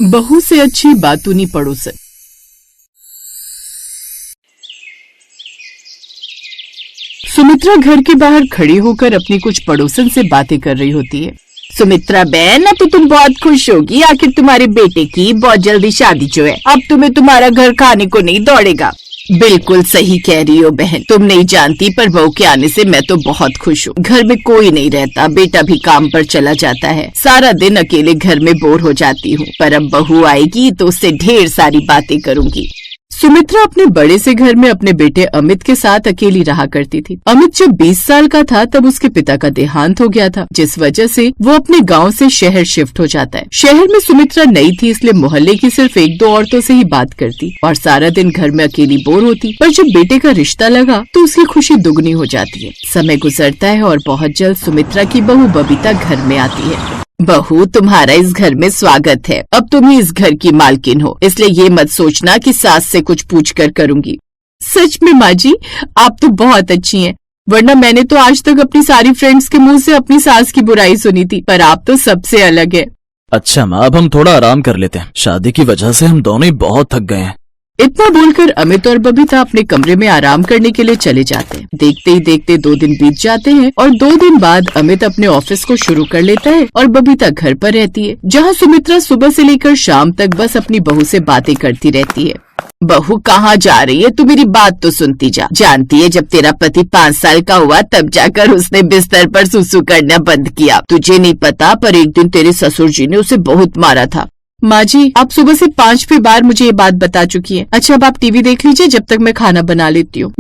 बहू से अच्छी बातूनी पड़ोसन। सुमित्रा घर के बाहर खड़ी होकर अपनी कुछ पड़ोसन से बातें कर रही होती है। सुमित्रा बहन, अब तो तुम बहुत खुश होगी, आखिर तुम्हारे बेटे की बहुत जल्दी शादी जो है, अब तुम्हें तुम्हारा घर खाने को नहीं दौड़ेगा। बिल्कुल सही कह रही हो बहन, तुम नहीं जानती पर बहू के आने से मैं तो बहुत खुश हूँ। घर में कोई नहीं रहता, बेटा भी काम पर चला जाता है, सारा दिन अकेले घर में बोर हो जाती हूँ, पर अब बहू आएगी तो उससे ढेर सारी बातें करूँगी। सुमित्रा अपने बड़े से घर में अपने बेटे अमित के साथ अकेली रहा करती थी। अमित जब 20 साल का था तब उसके पिता का देहांत हो गया था, जिस वजह से वो अपने गांव से शहर शिफ्ट हो जाता है। शहर में सुमित्रा नई थी, इसलिए मोहल्ले की सिर्फ 1-2 औरतों से ही बात करती और सारा दिन घर में अकेली बोर होती। पर जब बेटे का रिश्ता लगा तो उसकी खुशी दुगनी हो जाती है। समय गुजरता है और बहुत जल्द सुमित्रा की बहू बबीता घर में आती है। बहू, तुम्हारा इस घर में स्वागत है। अब तुम ही इस घर की मालकिन हो, इसलिए ये मत सोचना कि सास से कुछ पूछ कर करूंगी। सच में माँ जी, आप तो बहुत अच्छी हैं, वरना मैंने तो आज तक अपनी सारी फ्रेंड्स के मुंह से अपनी सास की बुराई सुनी थी, पर आप तो सबसे अलग है। अच्छा माँ, अब हम थोड़ा आराम कर लेते हैं, शादी की वजह से हम दोनों ही बहुत थक गए हैं। इतना बोलकर अमित और बबीता अपने कमरे में आराम करने के लिए चले जाते हैं। देखते ही देखते 2 दिन बीत जाते हैं और 2 दिन बाद अमित अपने ऑफिस को शुरू कर लेता है और बबीता घर पर रहती है, जहाँ सुमित्रा सुबह से लेकर शाम तक बस अपनी बहू से बातें करती रहती है। बहू कहाँ जा रही है? तू मेरी बात तो सुनती जा। जानती है जब तेरा पति 5 साल का हुआ तब जाकर उसने बिस्तर पर सुसु करना बंद किया। तुझे नहीं पता पर एक दिन तेरे ससुर जी ने उसे बहुत मारा था। माँ जी, आप सुबह से 5 बार मुझे ये बात बता चुकी हैं। अच्छा, अब आप टीवी देख लीजिए जब तक मैं खाना बना लेती हूँ।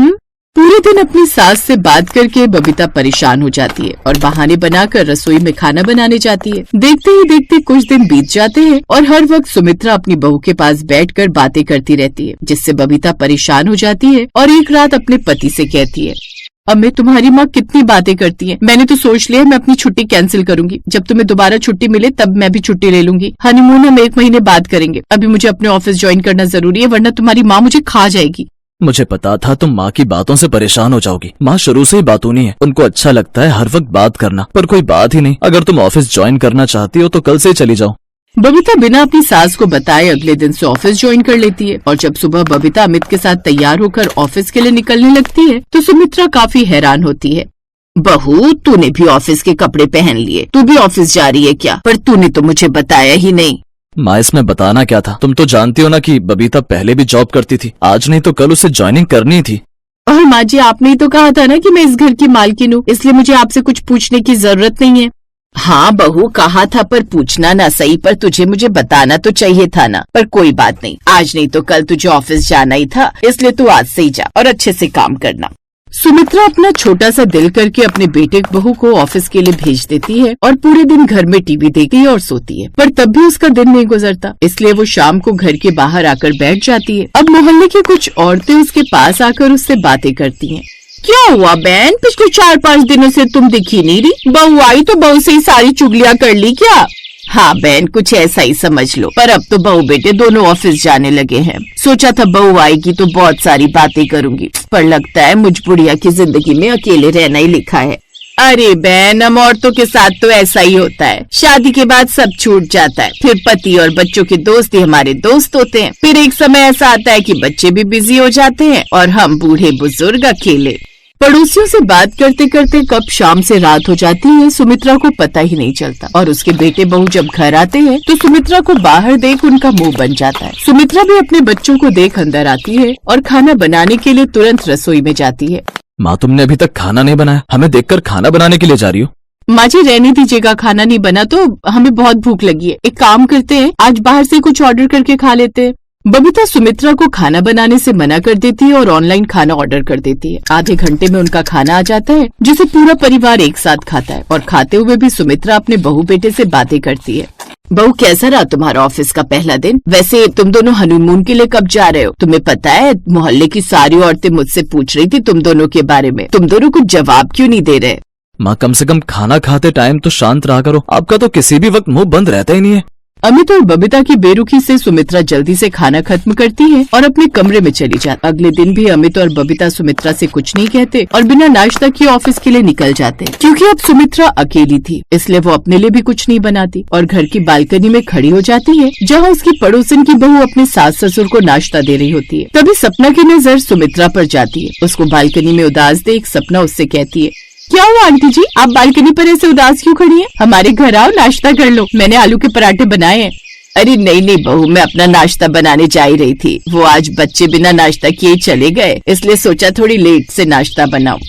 पूरे दिन अपनी सास से बात करके बबीता परेशान हो जाती है और बहाने बनाकर रसोई में खाना बनाने जाती है। देखते ही देखते कुछ दिन बीत जाते हैं और हर वक्त सुमित्रा अपनी बहू के पास बैठकर बातें करती रहती है, जिससे बबीता परेशान हो जाती है और एक रात अपने पति से कहती है, अमित, तुम्हारी माँ कितनी बातें करती है। मैंने तो सोच लिया मैं अपनी छुट्टी कैंसिल करूंगी। जब तुम्हें दोबारा छुट्टी मिले तब मैं भी छुट्टी ले लूंगी। हनीमून हम 1 महीने बाद करेंगे। अभी मुझे अपने ऑफिस ज्वाइन करना जरूरी है, वरना तुम्हारी माँ मुझे खा जाएगी। मुझे पता था तुम माँ की बातों से परेशान हो जाओगी। माँ शुरू से ही बातूनी है, उनको अच्छा लगता है हर वक्त बात करना, पर कोई बात ही नहीं। अगर तुम ऑफिस ज्वाइन करना चाहती हो तो कल से ही चली जाओ। बबीता बिना अपनी सास को बताए अगले दिन से ऑफिस ज्वाइन कर लेती है और जब सुबह बबीता अमित के साथ तैयार होकर ऑफिस के लिए निकलने लगती है तो सुमित्रा काफी हैरान होती है। बहू, तूने भी ऑफिस के कपड़े पहन लिए, तू भी ऑफिस जा रही है क्या? पर तूने तो मुझे बताया ही नहीं। माँ, इसमें बताना क्या था? तुम तो जानती हो ना कि बबीता पहले भी जॉब करती थी, आज नहीं तो कल उसे ज्वाइनिंग करनी थी। और माँ जी, आपने ही तो कहा था ना कि मैं इस घर की मालकिन हूँ, इसलिए मुझे आपसे कुछ पूछने की जरूरत नहीं है। हाँ बहू, कहा था, पर पूछना ना सही, पर तुझे मुझे बताना तो चाहिए था ना। पर कोई बात नहीं, आज नहीं तो कल तुझे ऑफिस जाना ही था, इसलिए तू आज से ही जा और अच्छे से काम करना। सुमित्रा अपना छोटा सा दिल करके अपने बेटे बहू को ऑफिस के लिए भेज देती है और पूरे दिन घर में टीवी देखती है और सोती है, पर तब भी उसका दिन नहीं गुजरता, इसलिए वो शाम को घर के बाहर आकर बैठ जाती है। अब मोहल्ले की कुछ औरतें उसके पास आकर उससे बातें करती हैं। क्या हुआ बहन, पिछले 4-5 दिनों से तुम दिखी नहीं रही? बहू आई तो बहू से ही सारी चुगलियाँ कर ली क्या? हाँ बहन, कुछ ऐसा ही समझ लो, पर अब तो बहू बेटे दोनों ऑफिस जाने लगे हैं। सोचा था बहू आएगी तो बहुत सारी बातें करूंगी, पर लगता है मुझ बुढ़िया की जिंदगी में अकेले रहना ही लिखा है। अरे बहन, हम औरतों के साथ तो ऐसा ही होता है, शादी के बाद सब छूट जाता है, फिर पति और बच्चों के दोस्त ही हमारे दोस्त होते हैं, फिर एक समय ऐसा आता है कि बच्चे भी बिजी हो जाते हैं और हम बूढ़े बुजुर्ग अकेले। पड़ोसियों से बात करते करते कब शाम से रात हो जाती है सुमित्रा को पता ही नहीं चलता और उसके बेटे बहू जब घर आते हैं तो सुमित्रा को बाहर देख उनका मुंह बन जाता है। सुमित्रा भी अपने बच्चों को देख अंदर आती है और खाना बनाने के लिए तुरंत रसोई में जाती है। माँ, तुमने अभी तक खाना नहीं बनाया, हमें देखकर खाना बनाने के लिए जा रही हो? माँ जी, रहने दीजिएगा, खाना नहीं बना तो हमें बहुत भूख लगी है। एक काम करते हैं, आज बाहर से कुछ ऑर्डर करके खा लेते हैं। बबीता सुमित्रा को खाना बनाने से मना कर देती है और ऑनलाइन खाना ऑर्डर कर देती है। आधे घंटे में उनका खाना आ जाता है, जिसे पूरा परिवार एक साथ खाता है और खाते हुए भी सुमित्रा अपने बहू बेटे से बातें करती है। बहू, कैसा रहा तुम्हारा ऑफिस का पहला दिन? वैसे तुम दोनों हनीमून के लिए कब जा रहे हो? तुम्हें पता है मोहल्ले की सारी औरतें मुझसे पूछ रही थी तुम दोनों के बारे में, तुम दोनों कुछ जवाब क्यों नहीं दे रहे? माँ, कम से कम खाना खाते टाइम तो शांत रहा करो, आपका तो किसी भी वक्त मुंह बंद रहता ही नहीं है। अमित और बबीता की बेरुखी से सुमित्रा जल्दी से खाना खत्म करती है और अपने कमरे में चली जाती। अगले दिन भी अमित और बबीता सुमित्रा से कुछ नहीं कहते और बिना नाश्ता किए ऑफिस के लिए निकल जाते। क्योंकि अब सुमित्रा अकेली थी, इसलिए वो अपने लिए भी कुछ नहीं बनाती और घर की बालकनी में खड़ी हो जाती है, जहाँ उसकी पड़ोसन की बहू अपने सास ससुर को नाश्ता दे रही होती है। तभी सपना की नजर सुमित्रा पर जाती है। उसको बालकनी में उदास देख सपना उससे कहती है, क्या हुआ आंटी जी, आप बालकनी पर ऐसे उदास क्यों खड़ी हैं? हमारे घर आओ, नाश्ता कर लो, मैंने आलू के पराठे बनाए हैं। अरे नहीं बहू, मैं अपना नाश्ता बनाने जा ही रही थी। वो आज बच्चे बिना नाश्ता किए चले गए, इसलिए सोचा थोड़ी लेट से नाश्ता बनाऊं।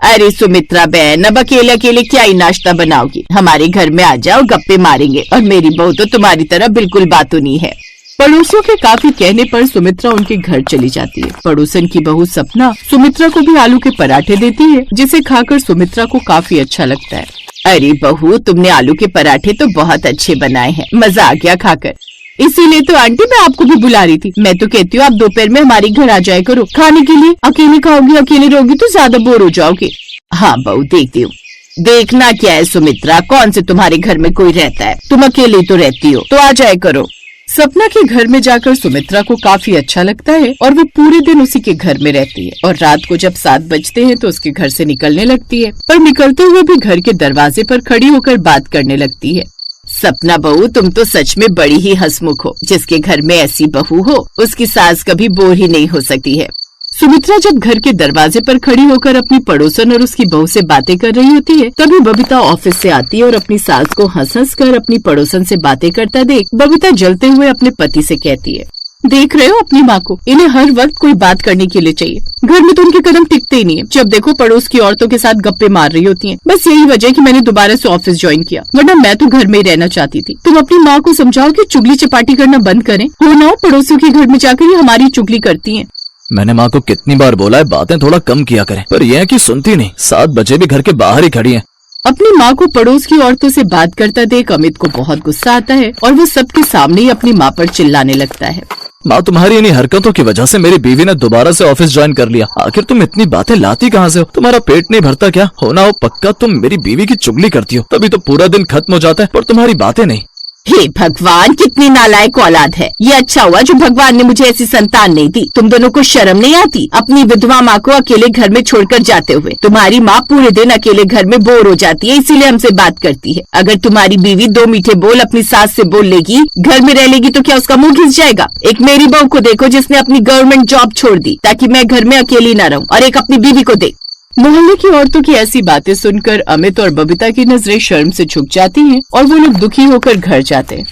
अरे सुमित्रा बहन, अब अकेले अकेले क्या ही नाश्ता बनाओगी? हमारे घर में आ जाओ, गप्पे मारेंगे। और मेरी बहू तो तुम्हारी तरह बिल्कुल बातूनी है। पड़ोसियों के काफी कहने पर सुमित्रा उनके घर चली जाती है। पड़ोसन की बहू सपना सुमित्रा को भी आलू के पराठे देती है, जिसे खाकर सुमित्रा को काफी अच्छा लगता है। अरे बहू, तुमने आलू के पराठे तो बहुत अच्छे बनाए हैं, मजा आ गया खाकर। इसीलिए तो आंटी मैं आपको भी बुला रही थी। मैं तो कहती हूँ आप दोपहर में हमारे घर आ जाया करो खाने के लिए। अकेले खाओगी, अकेले रहोगी तो ज्यादा बोर हो जाओगे। हाँ बहू, देखती हूँ। देखना क्या है सुमित्रा, कौन से तुम्हारे घर में कोई रहता है? तुम अकेली तो रहती हो, तो आ जाया करो। सपना के घर में जाकर सुमित्रा को काफी अच्छा लगता है और वो पूरे दिन उसी के घर में रहती है। और रात को जब 7 बजते हैं तो उसके घर से निकलने लगती है, पर निकलते हुए भी घर के दरवाजे पर खड़ी होकर बात करने लगती है। सपना बहू, तुम तो सच में बड़ी ही हंसमुख हो। जिसके घर में ऐसी बहू हो, उसकी सास कभी बोर ही नहीं हो सकती है। सुमित्रा जब घर के दरवाजे पर खड़ी होकर अपनी पड़ोसन और उसकी बहू से बातें कर रही होती है, तभी बबीता ऑफिस से आती है और अपनी सास को हंस हंस कर अपनी पड़ोसन से बातें करता देख बबीता जलते हुए अपने पति से कहती है, देख रहे हो अपनी माँ को, इन्हें हर वक्त कोई बात करने के लिए चाहिए। घर में तो उनके कदम टिकते ही नहीं है। जब देखो पड़ोस की औरतों के साथ गप्पे मार रही होती हैं। बस यही वजह है कि मैंने दोबारा से ऑफिस ज्वाइन किया, वरना मैं तो घर में ही रहना चाहती थी। तुम अपनी माँ को समझाओ कि चुगली चपाटी करना बंद करें। हो ना हो पड़ोसियों के घर में जाकर ये हमारी चुगली करती है। मैंने माँ को कितनी बार बोला है बातें थोड़ा कम किया करें, पर यह है कि सुनती नहीं। 7 बजे भी घर के बाहर ही खड़ी है। अपनी माँ को पड़ोस की औरतों से बात करता देख अमित को बहुत गुस्सा आता है और वो सबके सामने ही अपनी माँ पर चिल्लाने लगता है। माँ, तुम्हारी इन्हीं हरकतों की वजह से मेरी बीवी ने दोबारा से ऑफिस ज्वाइन कर लिया। आखिर तुम इतनी बातें लाती कहाँ से हो? तुम्हारा पेट नहीं भरता क्या? होना हो पक्का तुम मेरी बीवी की चुगली करती हो, तभी तो पूरा दिन खत्म हो जाता है, पर तुम्हारी बातें नहीं। हे भगवान, कितनी नालायक औलाद है। ये अच्छा हुआ जो भगवान ने मुझे ऐसी संतान नहीं दी। तुम दोनों को शर्म नहीं आती अपनी विधवा माँ को अकेले घर में छोड़कर जाते हुए? तुम्हारी माँ पूरे दिन अकेले घर में बोर हो जाती है, इसीलिए हमसे बात करती है। अगर तुम्हारी बीवी 2 मीठे बोल अपनी सास से बोल लेगी, घर में रह लेगी, तो क्या उसका मुंह घिस जाएगा? एक मेरी बहू को देखो जिसने अपनी गवर्नमेंट जॉब छोड़ दी ताकि मैं घर में अकेली न रहूं, और एक अपनी बीवी को देख। मोहल्ले की औरतों की ऐसी बातें सुनकर अमित और बबीता की नजरें शर्म से झुक जाती हैं और वो लोग दुखी होकर घर जाते हैं।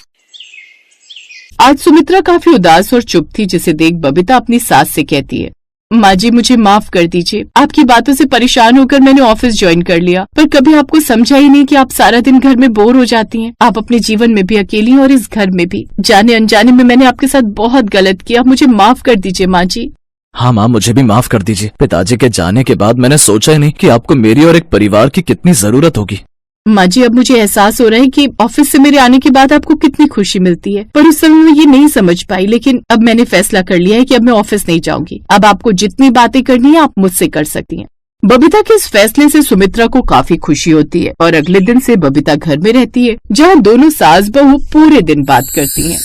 आज सुमित्रा काफी उदास और चुप थी, जिसे देख बबीता अपनी सास से कहती है, माँ जी मुझे माफ कर दीजिए। आपकी बातों से परेशान होकर मैंने ऑफिस ज्वाइन कर लिया, पर कभी आपको समझा ही नहीं कि आप सारा दिन घर में बोर हो जाती हैं। आप अपने जीवन में भी अकेली हैं और इस घर में भी। जाने अनजाने में मैंने आपके साथ बहुत गलत किया, मुझे माफ कर दीजिए माँ जी। हाँ माँ, मुझे भी माफ कर दीजिए। पिताजी के जाने के बाद मैंने सोचा ही नहीं कि आपको मेरी और एक परिवार की कितनी जरूरत होगी। माँ जी, अब मुझे एहसास हो रहा है कि ऑफिस से मेरे आने के बाद आपको कितनी खुशी मिलती है, पर उस समय मैं ये नहीं समझ पाई। लेकिन अब मैंने फैसला कर लिया है कि अब मैं ऑफिस नहीं जाऊंगी। अब आपको जितनी बातें करनी है आप मुझसे कर सकती हैं। बबीता के इस फैसले से सुमित्रा को काफी खुशी होती है और अगले दिन से बबीता घर में रहती है, जहाँ दोनों सास बहू पूरे दिन बात करती हैं।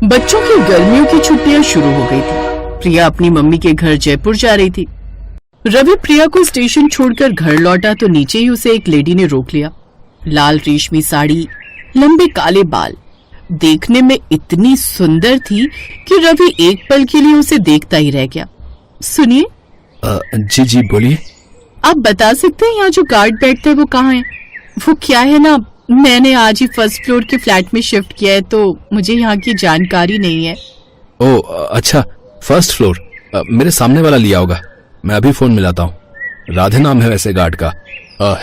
बच्चों की गर्मियों की छुट्टियां शुरू हो गई थी। प्रिया अपनी मम्मी के घर जयपुर जा रही थी। रवि प्रिया को स्टेशन छोड़कर घर लौटा तो नीचे ही उसे एक लेडी ने रोक लिया। लाल रेशमी साड़ी, लंबे काले बाल, देखने में इतनी सुंदर थी कि रवि एक पल के लिए उसे देखता ही रह गया। सुनिए। जी बोलिए। आप बता सकते हैं यहाँ जो गार्ड बैठता है वो कहाँ है? वो क्या है ना, मैंने आज ही फर्स्ट फ्लोर के फ्लैट में शिफ्ट किया है, तो मुझे यहाँ की जानकारी नहीं है। ओह अच्छा, फर्स्ट फ्लोर मेरे सामने वाला लिया होगा। मैं अभी फोन मिलाता हूँ। राधे नाम है वैसे गार्ड का।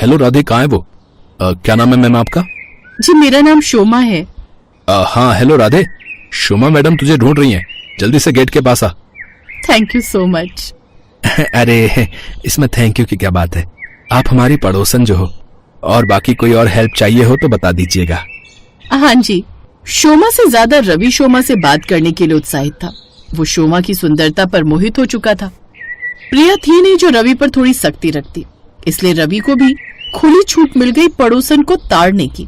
हेलो राधे, कहाँ है वो? क्या नाम है मैम आपका? जी मेरा नाम शोमा है। हाँ हेलो राधे, शोमा मैडम तुझे ढूंढ रही हैं, जल्दी से गेट के पास आ। Thank you so much. अरे इसमें थैंक यू की क्या बात है, आप हमारी पड़ोसन जो हो, और बाकी कोई और हेल्प चाहिए हो तो बता दीजिएगा। हाँ जी। शोमा से ज्यादा रवि शोमा से बात करने के लिए उत्साहित था। वो शोमा की सुंदरता पर मोहित हो चुका था। प्रिया थी नहीं जो रवि पर थोड़ी सख्ती रखती, इसलिए रवि को भी खुली छूट मिल गई पड़ोसन को ताड़ने की।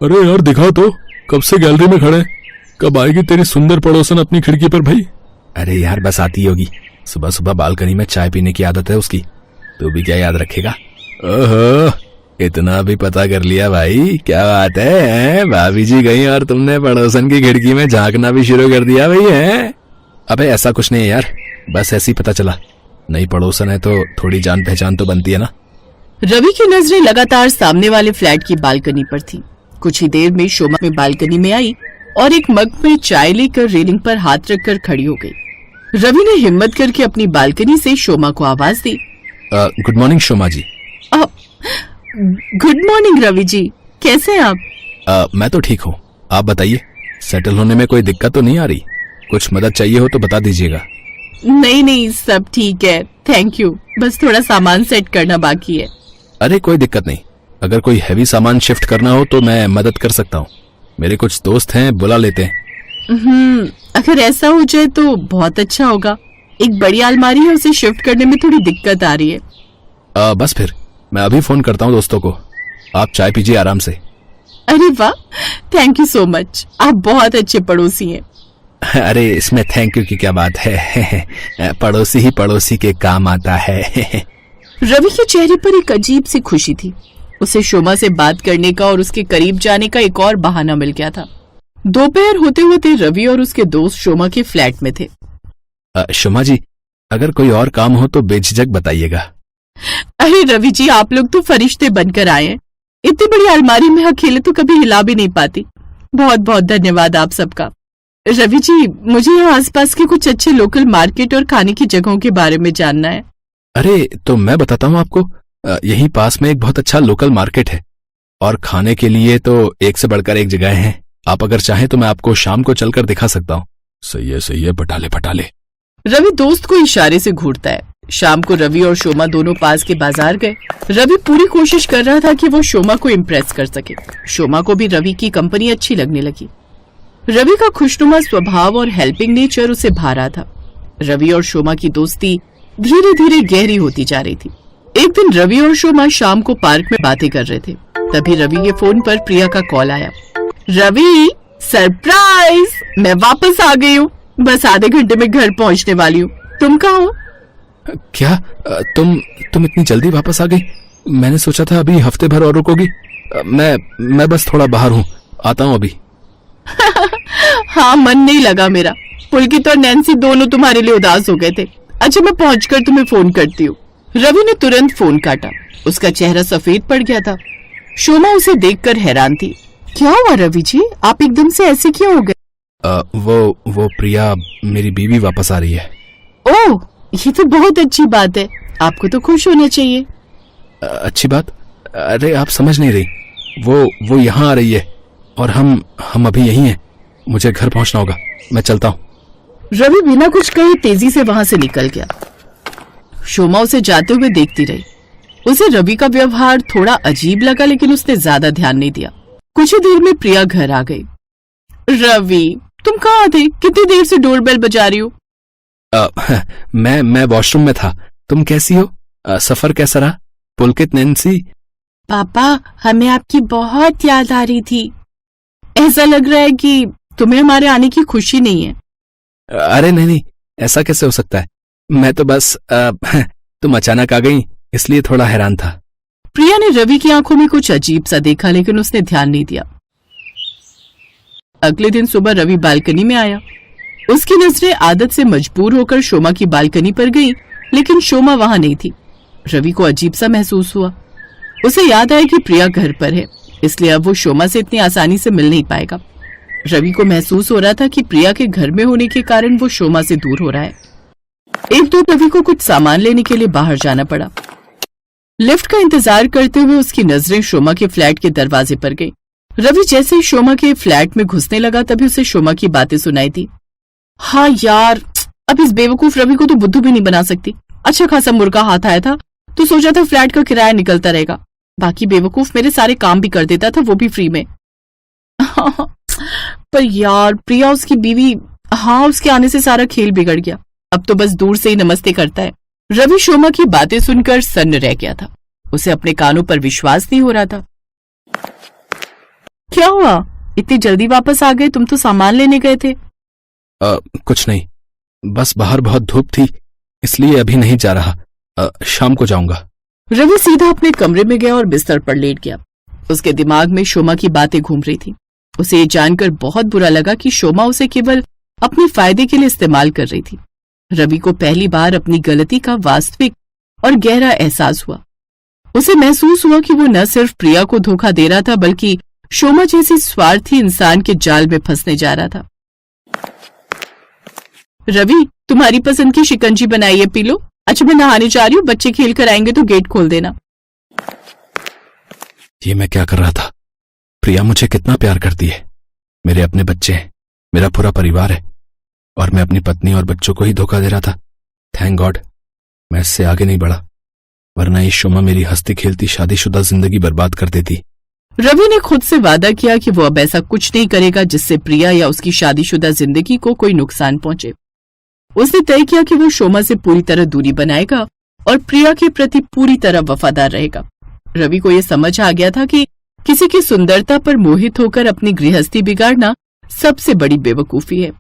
अरे यार दिखा तो, कब से गैलरी में खड़े, कब आएगी तेरी सुंदर पड़ोसन अपनी खिड़की पर भाई? अरे यार बस आती होगी, सुबह सुबह बालकनी में चाय पीने की आदत है उसकी, तो भी क्या याद रखेगा। ओहो, इतना भी पता कर लिया भाई, क्या बात है? भाभी जी गई और तुमने पड़ोसन की खिड़की में झांकना भी शुरू कर दिया भाई है? अबे ऐसा कुछ नहीं है यार, बस ऐसे ही पता चला, नई पड़ोसन है तो थोड़ी जान पहचान तो बनती है ना। रवि की नजरें लगातार सामने वाले फ्लैट की बालकनी पर थी। कुछ ही देर में शोमा में बालकनी में आई और एक मग में चाय लेकर रेलिंग पर हाथ रखकर खड़ी हो गई। रवि ने हिम्मत करके अपनी बालकनी से शोमा को आवाज दी। गुड मॉर्निंग शोमा जी। गुड मॉर्निंग रवि जी, कैसे हैं आप? मैं तो ठीक हूँ, आप बताइए, सेटल होने में कोई दिक्कत तो नहीं आ रही? कुछ मदद चाहिए हो तो बता दीजिएगा। नहीं, सब ठीक है, थैंक यू, बस थोड़ा सामान सेट करना बाकी है। अरे कोई दिक्कत नहीं, अगर कोई हैवी सामान शिफ्ट करना हो तो मैं मदद कर सकता हूँ, मेरे कुछ दोस्त हैं, बुला लेते हैं। अगर ऐसा हो जाए तो बहुत अच्छा होगा। एक बड़ी अलमारी है, उसे शिफ्ट करने में थोड़ी दिक्कत आ रही है। बस फिर मैं अभी फोन करता हूँ दोस्तों को, आप चाय पीजिए आराम से। अरे वाह, थैंक यू सो मच, आप बहुत अच्छे पड़ोसी हैं। अरे इसमें थैंक यू की क्या बात है, पड़ोसी ही पड़ोसी के काम आता है। रवि के चेहरे पर एक अजीब सी खुशी थी। उसे शोमा से बात करने का और उसके करीब जाने का एक और बहाना मिल गया था। दोपहर होते होते रवि और उसके दोस्त शोमा के फ्लैट में थे। शोमा जी, अगर कोई और काम हो तो बेझिझक बताइएगा। अरे रवि जी, आप लोग तो फरिश्ते बनकर आए हैं। इतनी बड़ी अलमारी में अकेले तो कभी हिला भी नहीं पाती। बहुत बहुत धन्यवाद आप सबका। रवि जी, मुझे यहाँ आसपास के कुछ अच्छे लोकल मार्केट और खाने की जगहों के बारे में जानना है। अरे तो मैं बताता हूँ आपको, यहीं पास में एक बहुत अच्छा लोकल मार्केट है और खाने के लिए तो एक से बढ़कर एक जगह है। आप अगर चाहें तो मैं आपको शाम को चलकर दिखा सकता हूँ। सही है, पटाले। रवि दोस्त को इशारे से घूरता है। शाम को रवि और शोमा दोनों पास के बाजार गए। रवि पूरी कोशिश कर रहा था कि वो शोमा को इम्प्रेस कर सके। शोमा को भी रवि की कंपनी अच्छी लगने लगी। रवि का खुशनुमा स्वभाव और हेल्पिंग नेचर उसे भा रहा था। रवि और शोमा की दोस्ती धीरे धीरे गहरी होती जा रही थी। एक दिन रवि और शोमा शाम को पार्क में बातें कर रहे थे। तभी रवि के फोन पर प्रिया का कॉल आया। रवि, सरप्राइज, मैं वापस आ गई हूँ, बस आधे घंटे में घर पहुँचने वाली हूँ। तुम कहाँ हो? क्या तुम इतनी जल्दी वापस आ गई? मैंने सोचा था अभी हफ्ते भर और रुकोगी। मैं बस थोड़ा बाहर हूँ, आता हूँ अभी। हाँ, मन नहीं लगा मेरा। पुलकित और नैन्सी दोनों तुम्हारे लिए उदास हो गए थे। अच्छा, मैं पहुंचकर तुम्हें फोन करती हूँ। रवि ने तुरंत फोन काटा। उसका चेहरा सफेद पड़ गया था। शोमा उसे देखकर हैरान थी। क्या हुआ रवि जी, आप एकदम से ऐसे क्यों हो गए? वो प्रिया, मेरी बीवी वापस आ रही है। ओह, ये तो बहुत अच्छी बात है। आपको तो खुश होना चाहिए। अच्छी बात? अरे आप समझ नहीं रही, वो यहाँ आ रही है और हम अभी यहीं हैं। मुझे घर पहुंचना होगा, मैं चलता हूँ। रवि बिना कुछ कहे तेजी से वहां से निकल गया। शोमा उसे जाते हुए देखती रही। उसे रवि का व्यवहार थोड़ा अजीब लगा, लेकिन उसने ज्यादा ध्यान नहीं दिया। कुछ ही देर में प्रिया घर आ गई। रवि, तुम कहाँ थे? कितनी देर से डोरबेल बजा रही हो? मैं वॉशरूम में था। तुम कैसी हो? सफर कैसा रहा? पुलकित, नैन्सी? पापा, हमें आपकी बहुत याद आ रही थी। ऐसा लग रहा है कि तुम्हें हमारे आने की खुशी नहीं है। अरे नहीं, ऐसा कैसे हो सकता है? मैं तो बस तुम अचानक आ गई इसलिए थोड़ा हैरान था। प्रिया ने रवि की आंखों में कुछ अजीब सा देखा, लेकिन उसने ध्यान नहीं दिया। अगले दिन सुबह रवि बालकनी में आया। उसकी नजरें आदत से मजबूर होकर शोमा की बालकनी पर गई, लेकिन शोमा वहां नहीं थी। रवि को अजीब सा महसूस हुआ। उसे याद आया कि प्रिया घर पर है, इसलिए अब वो शोमा से इतनी आसानी से मिल नहीं पाएगा। रवि को महसूस हो रहा था कि प्रिया के घर में होने के कारण वो शोमा से दूर हो रहा है। एक तो रवि को कुछ सामान लेने के लिए बाहर जाना पड़ा। लिफ्ट का इंतजार करते हुए उसकी नजरें शोमा के फ्लैट के दरवाजे पर गई। रवि जैसे ही शोमा के फ्लैट में घुसने लगा, तभी उसे शोमा की बातें सुनाई थी। हाँ यार, अब इस बेवकूफ रवि को तो बुद्धू भी नहीं बना सकती। अच्छा खासा मुर्गा हाथ आया था तो सोचा था फ्लैट का किराया निकलता रहेगा। बाकी बेवकूफ मेरे सारे काम भी कर देता था, वो भी फ्री में। पर यार, प्रिया उसकी बीवी, हाँ, उसके आने से सारा खेल बिगड़ गया। अब तो बस दूर से ही नमस्ते करता है। रवि शोमा की बातें सुनकर सन्न रह गया था। उसे अपने कानों पर विश्वास नहीं हो रहा था। क्या हुआ, इतनी जल्दी वापस आ गए? तुम तो सामान लेने गए थे। कुछ नहीं, बस बाहर बहुत धूप थी इसलिए अभी नहीं जा रहा, शाम को जाऊंगा। रवि सीधा अपने कमरे में गया और बिस्तर पर लेट गया। उसके दिमाग में शोमा की बातें घूम रही थी। उसे ये जानकर बहुत बुरा लगा कि शोमा उसे केवल अपने फायदे के लिए इस्तेमाल कर रही थी। रवि को पहली बार अपनी गलती का वास्तविक और गहरा एहसास हुआ। उसे महसूस हुआ कि वो न सिर्फ प्रिया को धोखा दे रहा था बल्कि शोमा जैसी स्वार्थी इंसान के जाल में फंसने जा रहा था। रवि, तुम्हारी पसंद की शिकंजी बनाई है, पी लो। अच्छा, मैं नहाने जा रही हूँ, बच्चे खेल कर आएंगे तो गेट खोल देना। ये मैं क्या कर रहा था? प्रिया मुझे कितना प्यार करती है, मेरे अपने बच्चे हैं, मेरा पूरा परिवार है, और मैं अपनी पत्नी और बच्चों को ही धोखा दे रहा था। थैंक गॉड मैं इससे आगे नहीं बढ़ा, वरना ये शोमा मेरी हंसती खेलती शादीशुदा जिंदगी बर्बाद कर देती। रवि ने खुद से वादा किया कि वो अब ऐसा कुछ नहीं करेगा जिससे प्रिया या उसकी शादीशुदा जिंदगी को कोई नुकसान पहुंचे। उसने तय किया कि वो शोमा से पूरी तरह दूरी बनाएगा और प्रिया के प्रति पूरी तरह वफादार रहेगा। रवि को यह समझ आ गया था कि किसी की सुंदरता पर मोहित होकर अपनी गृहस्थी बिगाड़ना सबसे बड़ी बेवकूफी है।